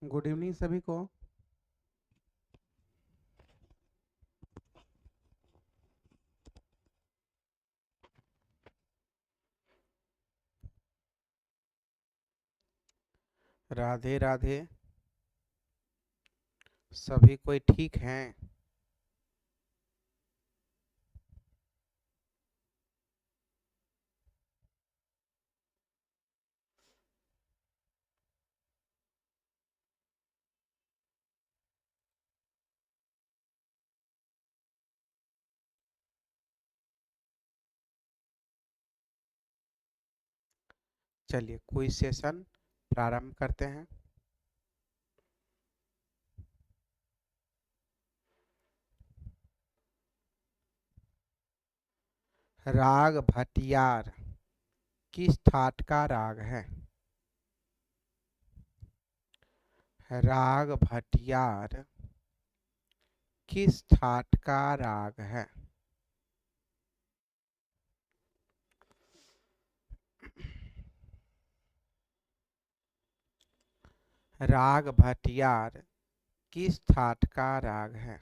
Good evening सभी को। राधे राधे। सभी कोई ठीक हैं? चलिए क्विज सेशन प्रारंभ करते हैं। राग भटियार किस ठाट का राग है? राग भटियार किस ठाट का राग है? राग भटियार किस ठाट का राग है?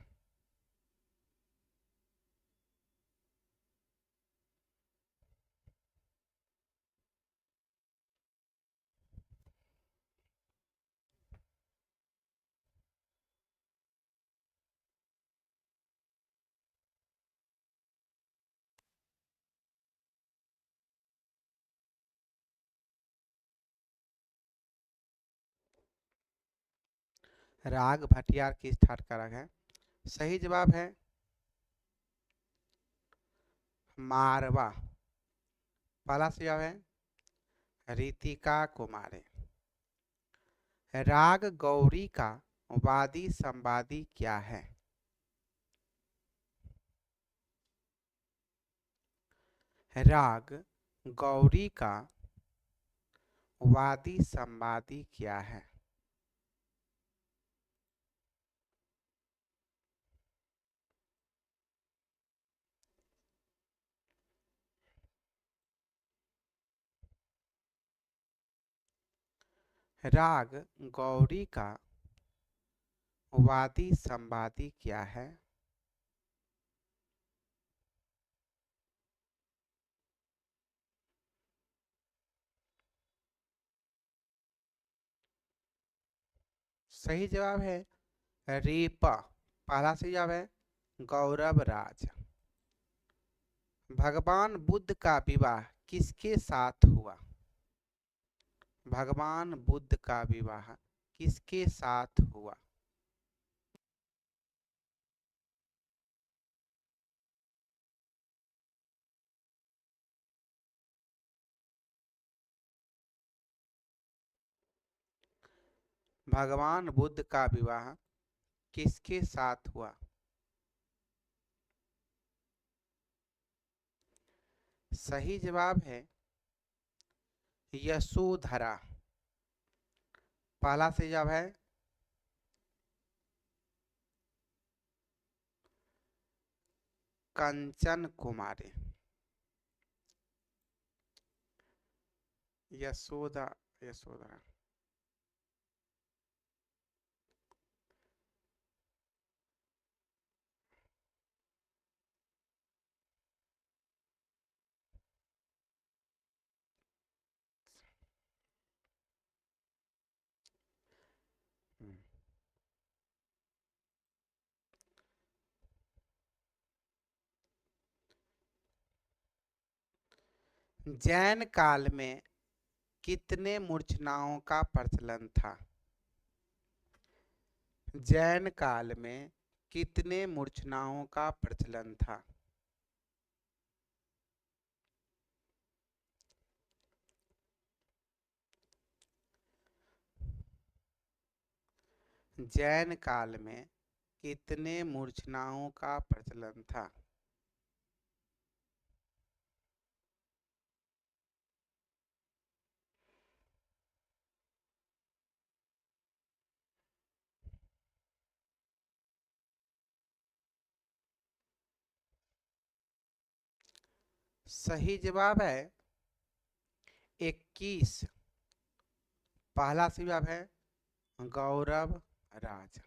राग भटियार किस ठाट का राग है? सही जवाब है मारवा। पहला से जवाब है रीतिका कुमारी। राग गौरी का वादी संवादी क्या है? राग गौरी का वादी संवादी क्या है? राग गौरी का वादी संवादी क्या है? सही जवाब है रेपा। पहला सही जवाब है गौरव राज। भगवान बुद्ध का विवाह किसके साथ हुआ? भगवान बुद्ध का विवाह किसके साथ हुआ? भगवान बुद्ध का विवाह किसके साथ हुआ? सही जवाब है यशोधरा। पहला सही जवाब है कंचन कुमारी। यशोदा यशोधरा। जैन काल में कितने मूर्छनाओं का प्रचलन था? जैन काल में कितने मूर्छनाओं का प्रचलन था? जैन काल में कितने मूर्छनाओं का प्रचलन था? सही जवाब है 21। पहला सही जवाब है गौरव राज।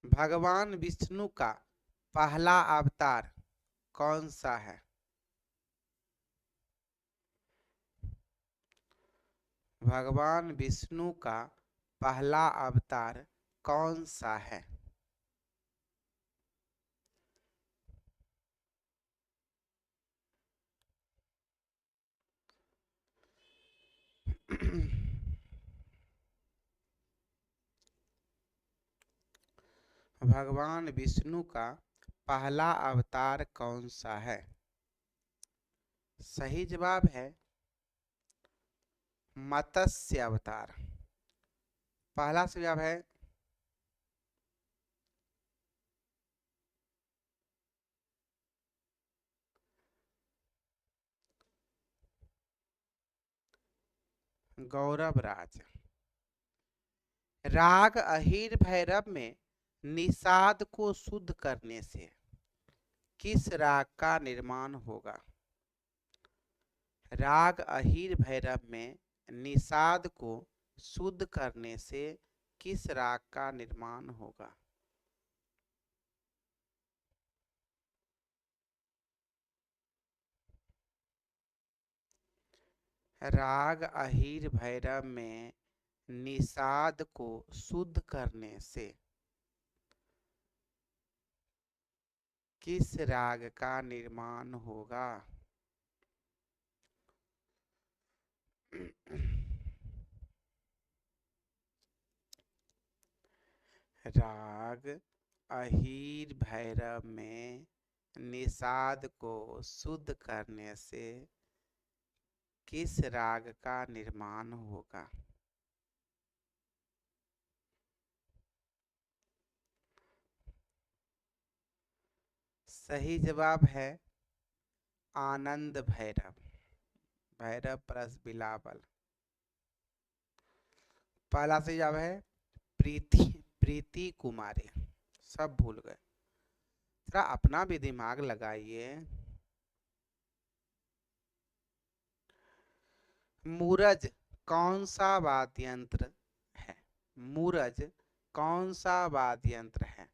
भगवान विष्णु का पहला अवतार कौन सा है? भगवान विष्णु का पहला अवतार कौन सा है? भगवान विष्णु का पहला अवतार कौन सा है? सही जवाब है मत्स्य अवतार। पहला जवाब है गौरव राज। राग अहीर भैरव में निषाद को शुद्ध करने से किस राग का निर्माण होगा? राग अहीर भैरव में निषाद को शुद्ध करने से किस राग का निर्माण होगा? राग अहीर भैरव में निषाद को शुद्ध करने से किस राग का निर्माण होगा? राग अहीर भैरव में निषाद को शुद्ध करने से किस राग का निर्माण होगा? सही जवाब है आनंद भैरव। भैरव प्लस बिलावल। पहला सही जवाब है प्रीति प्रीति कुमारी। सब भूल गए, थोड़ा अपना भी दिमाग लगाइए। मूरज कौन सा वाद्य यंत्र है? मूरज कौन सा वाद्य यंत्र है?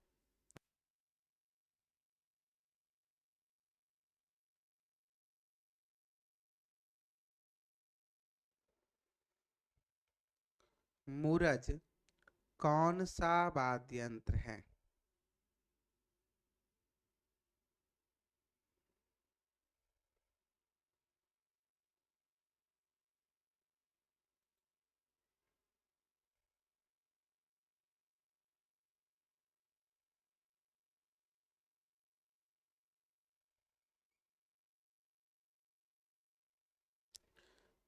मूरज कौन सा वाद्य यंत्र है?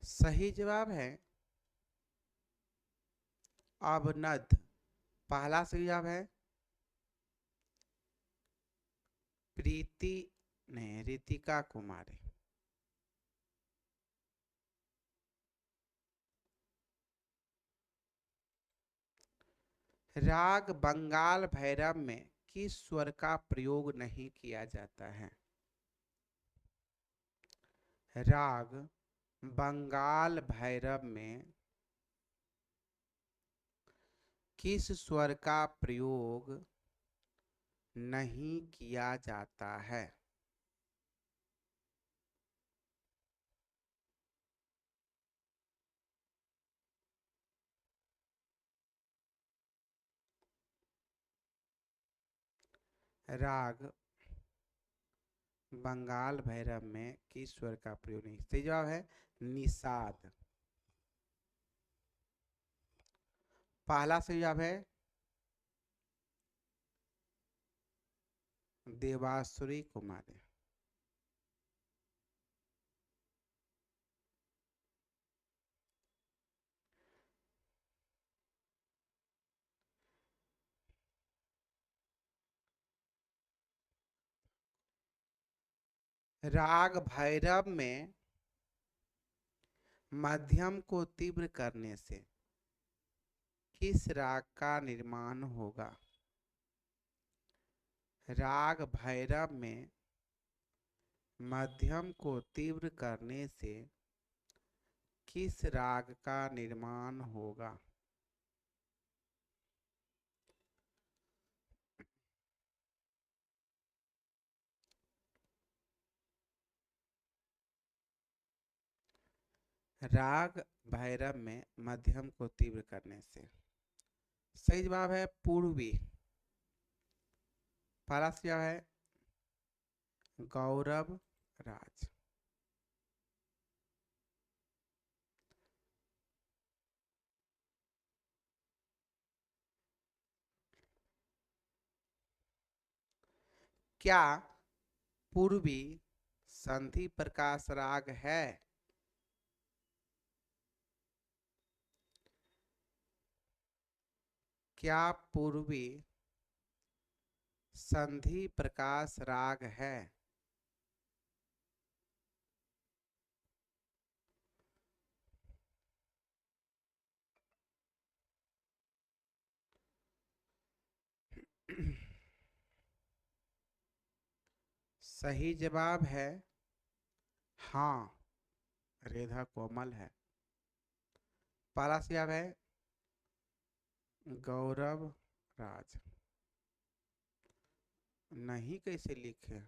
सही जवाब है अवनद। पहला सही जवाब है प्रीति नहीं रितिका कुमारी। राग बंगाल भैरव में किस स्वर का प्रयोग नहीं किया जाता है? राग बंगाल भैरव में किस स्वर का प्रयोग नहीं किया जाता है? राग बंगाल भैरव में किस स्वर का प्रयोग नहीं? सही जवाब है निषाद। पहला सही जवाब है देवासुरी कुमारी। राग भैरव में मध्यम को तीव्र करने से किस राग का निर्माण होगा? राग भैरव में मध्यम को तीव्र करने से किस राग का निर्माण होगा? राग भैरव में मध्यम को तीव्र करने से। सही जवाब है पूर्वी। पहला जवाब है गौरव राज। क्या पूर्वी संधि प्रकाश राग है? क्या पूर्वी संधि प्रकाश राग है? सही जवाब है हाँ, रेधा कोमल है। पहला जवाब है गौरव राज। नहीं कैसे लिखे?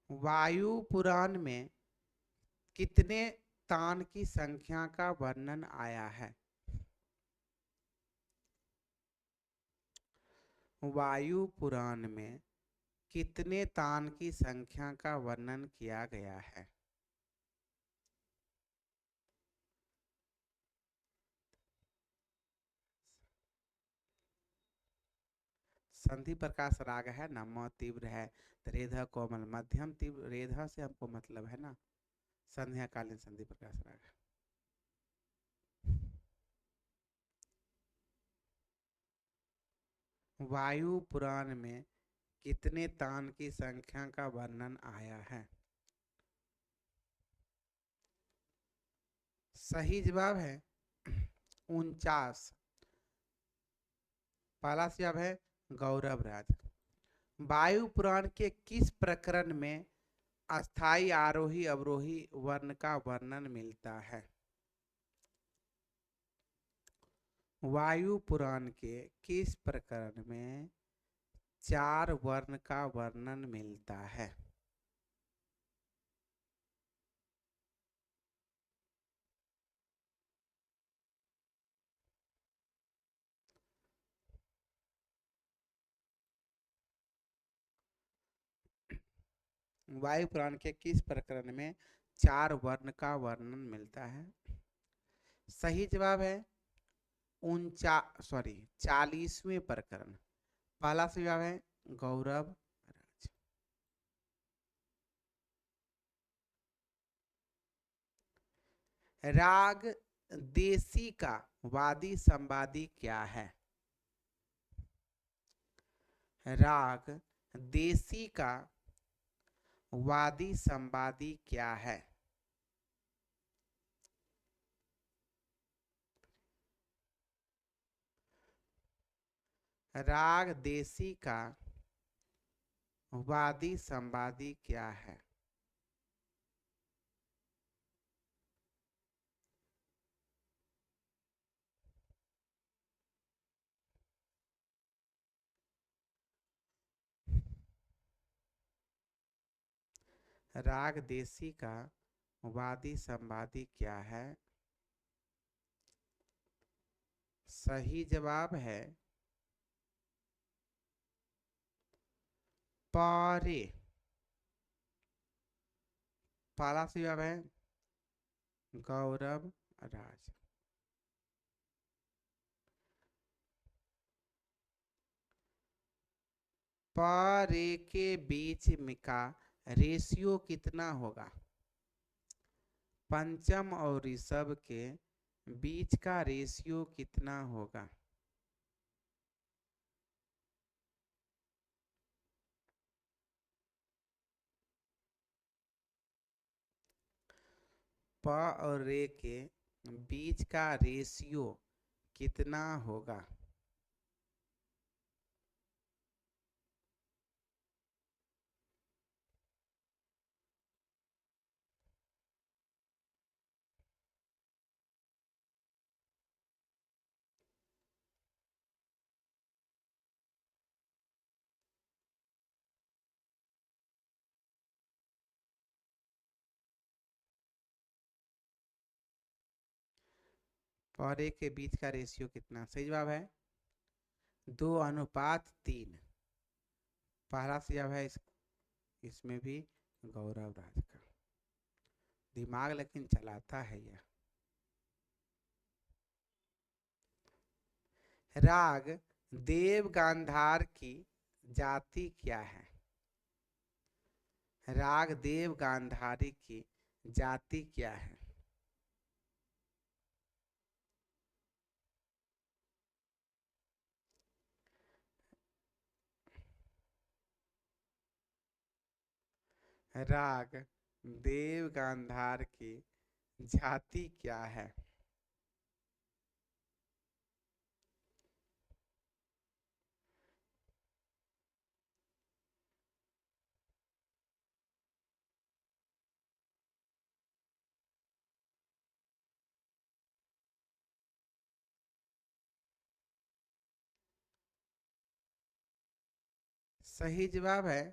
वायु पुराण में कितने तान की संख्या का वर्णन आया है? वायु पुराण में कितने तान की संख्या का वर्णन किया गया है? संधि प्रकाश राग है ना, म तीव्र है, तो रेधा कोमल मध्यम तीव्र, रेधा से हमको मतलब है ना, संध्या कालीन संधि प्रकाश राग है। वायु पुराण में कितने तान की संख्या का वर्णन आया है? सही जवाब है 49। पहला जवाब है गौरव राज। वायु पुराण के किस प्रकरण में अस्थाई आरोही अवरोही वर्ण का वर्णन मिलता है? वायु पुराण के किस प्रकरण में 4 वर्ण का वर्णन मिलता है? वायु पुराण के किस प्रकरण में 4 वर्ण का वर्णन मिलता है? सही जवाब है 40वें प्रकरण। पहला जवाब है गौरव राज। राग देसी का वादी संवादी क्या है? राग देसी का वादी संवादी क्या है? राग देसी का वादी संवादी क्या है? राग देसी का वादी संवादी क्या है? सही जवाब है पारे। पहला जवाब है गौरव राज। पारे के बीच में का रेशियो कितना होगा? पंचम और ऋषभ के बीच का रेशियो कितना होगा? प और रे के बीच का रेशियो कितना होगा? प और रे के बीच का रेशियो कितना? सही जवाब है 2:3। पहला सही जवाब है इसमें भी गौरव राज का। दिमाग लेकिन चलाता है यह। राग देव गांधार की जाति क्या है? राग देव गांधारी की जाति क्या है? राग देव गांधार की जाति क्या है? सही जवाब है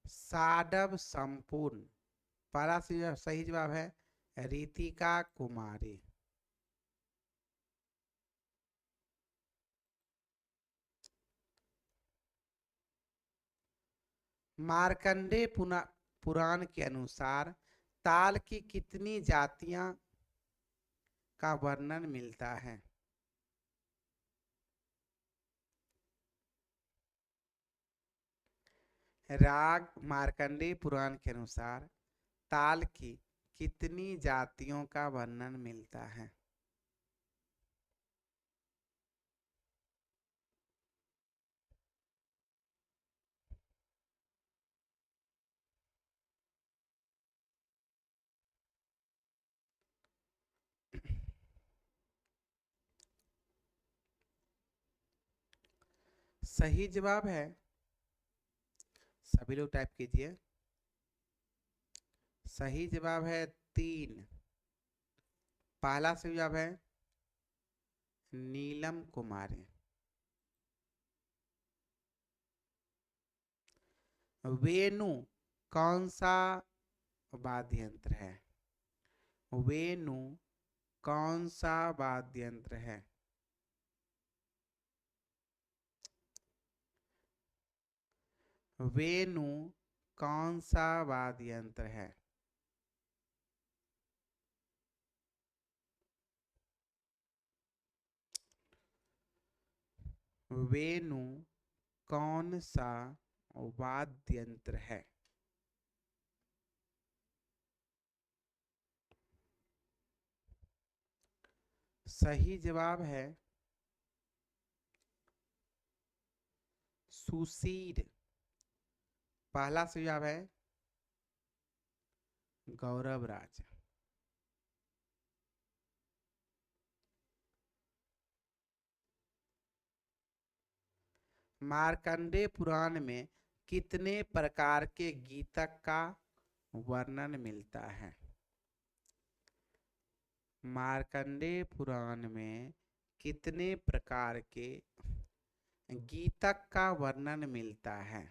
साडव संपूर्ण। पहला सही जवाब है रीतिका कुमारी। मार्कंडे पुराण के अनुसार ताल की कितनी जातियां का वर्णन मिलता है? राग मार्कंडेय पुराण के अनुसार ताल की कितनी जातियों का वर्णन मिलता है? सही जवाब है, सभी लोग टाइप कीजिए, सही जवाब है 3। पहला सही जवाब है नीलम कुमारी। वेणु कौन सा वाद्य यंत्र है? वेणु कौन सा वाद्य यंत्र है? वेणु कौन सा वाद्य यंत्र है? वेणु कौन सा वाद्य यंत्र है? सही जवाब है सुशीर। पहला सही जवाब है गौरव राज। मार्कंडेय पुराण में कितने प्रकार के गीतक का वर्णन मिलता है? मार्कंडेय पुराण में कितने प्रकार के गीतक का वर्णन मिलता है?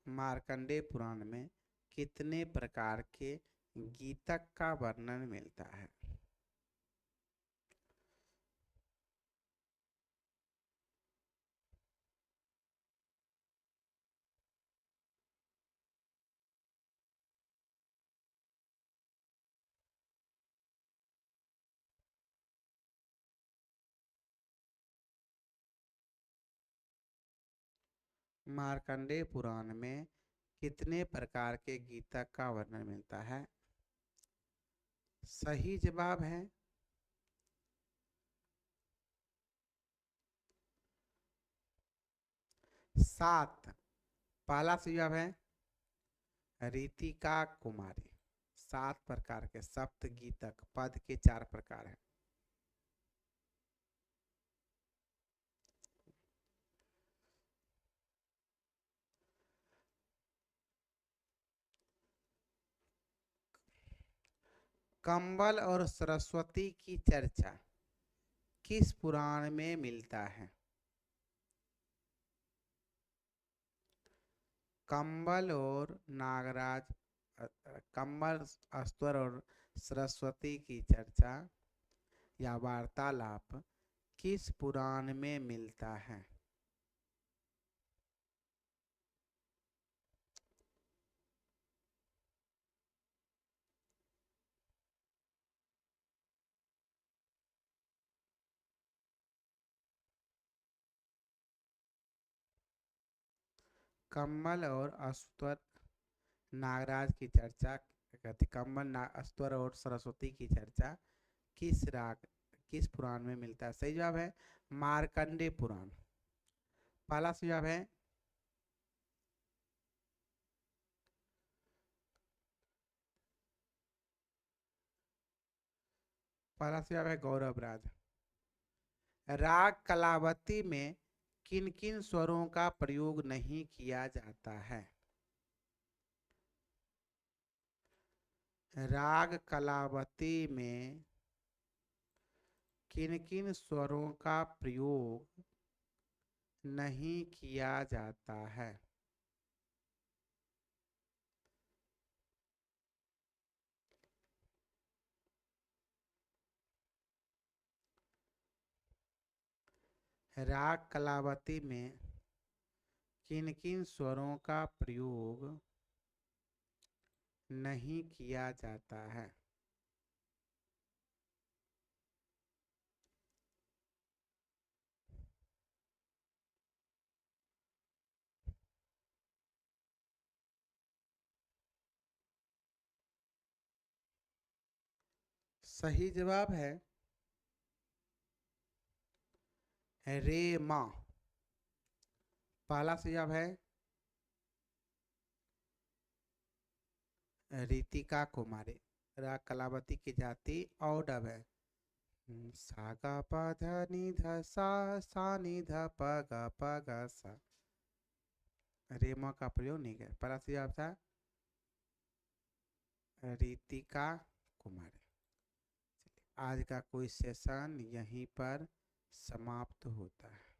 मार्कंडेय पुराण में कितने प्रकार के गीतक का वर्णन मिलता है? मार्कंडेय पुराण में कितने प्रकार के गीतक का वर्णन मिलता है? सही जवाब है सात। पहला सुझाव है रीतिका कुमारी। 7 प्रकार के सप्त गीतक पद के 4 प्रकार हैं। कंबल और सरस्वती की चर्चा किस पुराण में मिलता है? कंबल और नागराज कंबल अस्त्र और सरस्वती की चर्चा या वार्तालाप किस पुराण में मिलता है? कंबल और अस्त्र नागराज की चर्चा कहते कंबल अस्त्र और सरस्वती की चर्चा किस पुराण में मिलता है? सही जवाब है मार्कंडे पुराण। पहला सुझाव है गौरव राज। राग कलावती में किन किन स्वरों का प्रयोग नहीं किया जाता है? राग कलावती में किन किन स्वरों का प्रयोग नहीं किया जाता है? राग कलावती में किन किन स्वरों का प्रयोग नहीं किया जाता है? सही जवाब है रे माँ। पहला सुझाव है रीतिका कुमारी। राग कलावती की जाति औडव है। सा गा पा धा नि धा सा नि धा प गा प गा सा। रेमा का प्रयोग नहीं किया। पहला सुझाव था रीतिका कुमारी। आज का कोई सेशन यहीं पर समाप्त होता है।